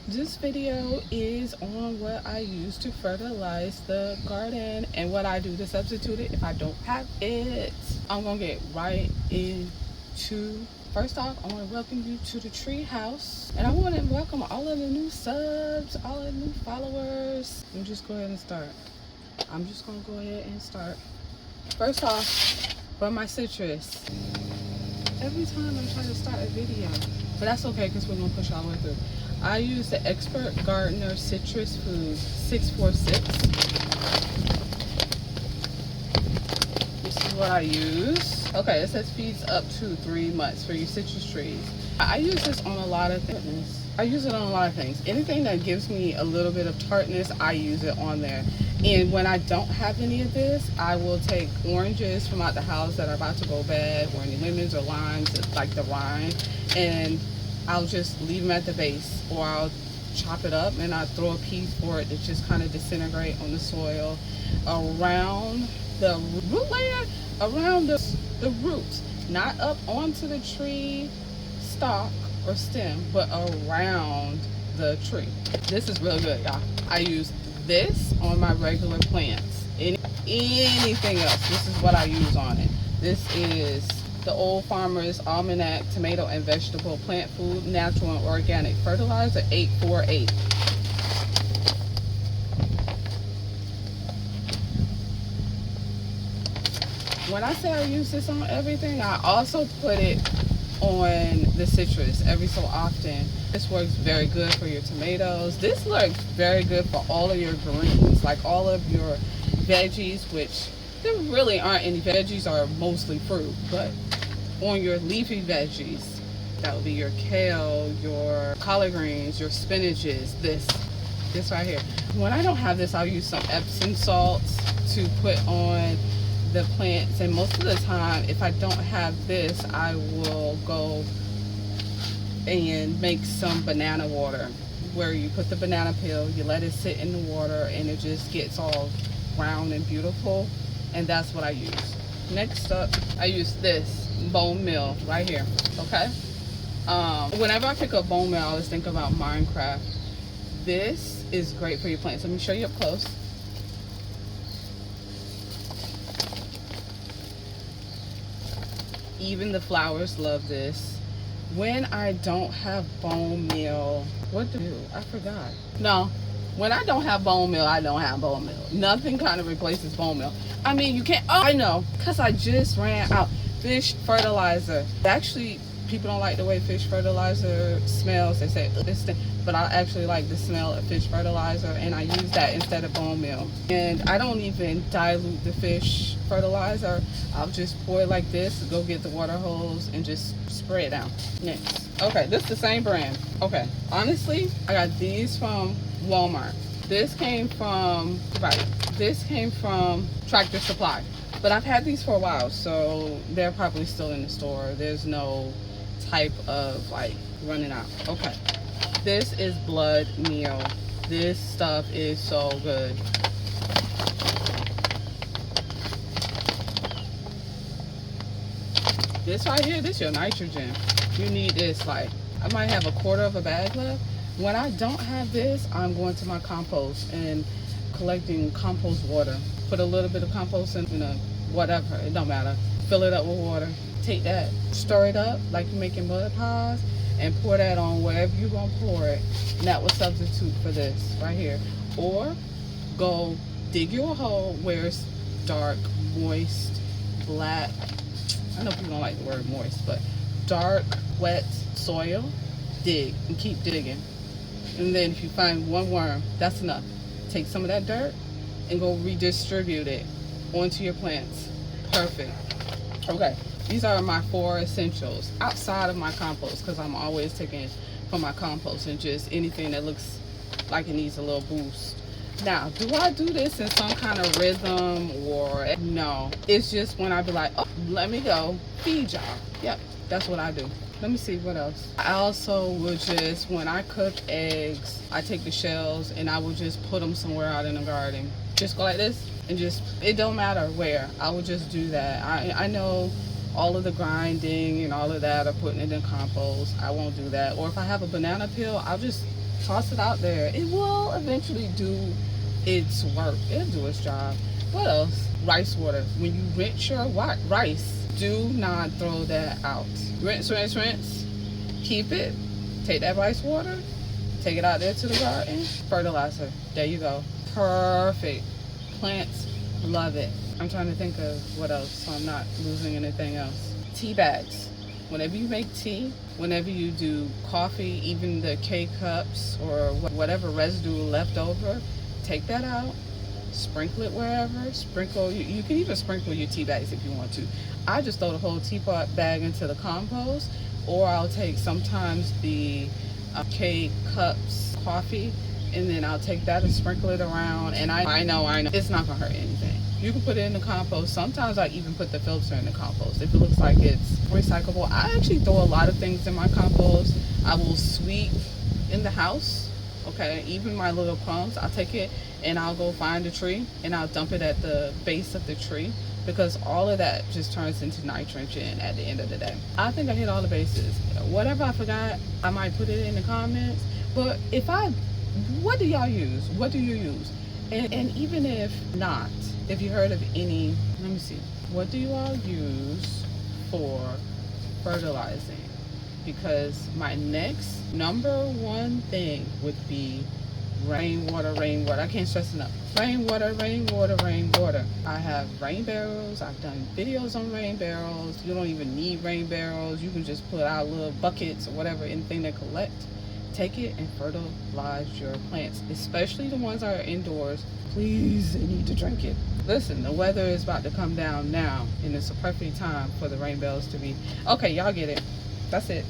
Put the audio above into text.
This video is on what I use to fertilize the garden and what I do to substitute it if I don't have it. I'm gonna get right into. First off, I want to welcome you to the tree house, and I want to welcome all of the new subs, all of the new followers. Let me just go ahead and start. I'm just gonna go ahead and start. First off, for my citrus. Every time I'm trying to start a video, but that's okay because we're gonna push all the way through. I use the Expert Gardener Citrus Food 646. This is what I use. Okay, it says feeds up to 3 months for your citrus trees. I use this on a lot of things. I use it on a lot of things. Anything that gives me a little bit of tartness, I use it on there. And when I don't have any of this, I will take oranges from out the house that are about to go bad, or any lemons or limes, like the rind, and I'll just leave them at the base, or I'll chop it up and I throw a piece for it to just kind of disintegrate on the soil around the root layer, around the roots, not up onto the tree stalk or stem, but around the tree. This is real good, y'all. I use this on my regular plants. Anything else, this is what I use on it. This is the Old Farmer's Almanac Tomato and Vegetable Plant Food Natural and Organic Fertilizer 848. When I say I use this on everything, I also put it on the citrus every so often. This works very good for your tomatoes. This works very good for all of your greens, like all of your veggies, which there really aren't any veggies, are mostly fruit, but on your leafy veggies, that would be your kale, your collard greens, your spinaches, this right here. When I don't have this, I'll use some Epsom salts to put on the plants, and most of the time if I don't have this, I will go and make some banana water, where you put the banana peel, you let it sit in the water, and it just gets all round and beautiful, and that's what I use. Next up, I use this bone meal right here. Okay, whenever I pick up bone meal, I always think about Minecraft. This is great for your plants. Let me show you up close. Even the flowers love this. When I don't have bone meal, what do I do? I forgot. No, when I don't have bone meal, I don't have bone meal. Nothing kind of replaces bone meal. I mean, you can't. Oh, I know, because I just ran out. Fish fertilizer. Actually, people don't like the way fish fertilizer smells. They say this thing, but I actually like the smell of fish fertilizer, and I use that instead of bone meal. And I don't even dilute the fish fertilizer. I'll just pour it like this, go get the water hose, and just spray it down. Next. Okay, this is the same brand. Okay, honestly, I got these from Walmart. This came from, this came from Tractor Supply. But I've had these for a while, so they're probably still in the store. There's no type of like running out. Okay, this is blood meal. This stuff is so good. This right here, this is your nitrogen. You need this. Like, I might have a quarter of a bag left. When I don't have this, I'm going to my compost and collecting compost water. Put a little bit of compost in, whatever, it don't matter. Fill it up with water. Take that, stir it up like you're making mud pies, and pour that on wherever you're gonna pour it. And that will substitute for this right here. Or go dig you a hole where it's dark, moist, black. I know people don't like the word moist, but dark, wet soil. Dig and keep digging. And then if you find one worm, that's enough. Take some of that dirt and go redistribute it onto your plants. Perfect. Okay, these are my 4 essentials outside of my compost, because I'm always taking from my compost and just anything that looks like it needs a little boost. Now, do I do this in some kind of rhythm or no? It's just when I be like, oh, let me go feed y'all. Yep, that's what I do. Let me see what else. I also will just, when I cook eggs, I take the shells and I will just put them somewhere out in the garden. Just go like this and just, it don't matter where. I will just do that. I know all of the grinding and all of that, or putting it in compost. I won't do that. Or if I have a banana peel, I'll just Toss it out there. It will eventually do its work. It'll do its job. What else? Rice water. When you rinse your rice, do not throw that out. Rinse, rinse, rinse. Keep it. Take that rice water. Take it out there to the garden. Fertilizer. There you go. Perfect. Plants love it. I'm trying to think of what else so I'm not losing anything else. Tea bags. Whenever you make tea, whenever you do coffee, even the K-cups or whatever residue left over, take that out, sprinkle it wherever. Sprinkle, you can even sprinkle your tea bags if you want to. I just throw the whole teapot bag into the compost, or I'll take sometimes the K-cups coffee, and then I'll take that and sprinkle it around. And I know, it's not gonna hurt anything. You can put it in the compost. Sometimes I even put the filter in the compost if it looks like it's recyclable. I actually throw a lot of things in my compost. I will sweep in the house, okay, even my little crumbs. I'll take it and I'll go find a tree and I'll dump it at the base of the tree, because all of that just turns into nitrogen at the end of the day. I think I hit all the bases. Whatever I forgot, I might put it in the comments. But what do y'all use? What do you use? And even if not, if you heard of any, let me see, what do you all use for fertilizing? Because my next number one thing would be rainwater, rainwater. I can't stress enough. Rainwater, rainwater, rainwater. I have rain barrels. I've done videos on rain barrels. You don't even need rain barrels. You can just put out little buckets or whatever, anything to collect. Take it and fertilize your plants, especially the ones that are indoors. Please, they need to drink it. Listen, the weather is about to come down now, and it's a perfect time for the rain barrels to be. Okay, y'all get it. That's it.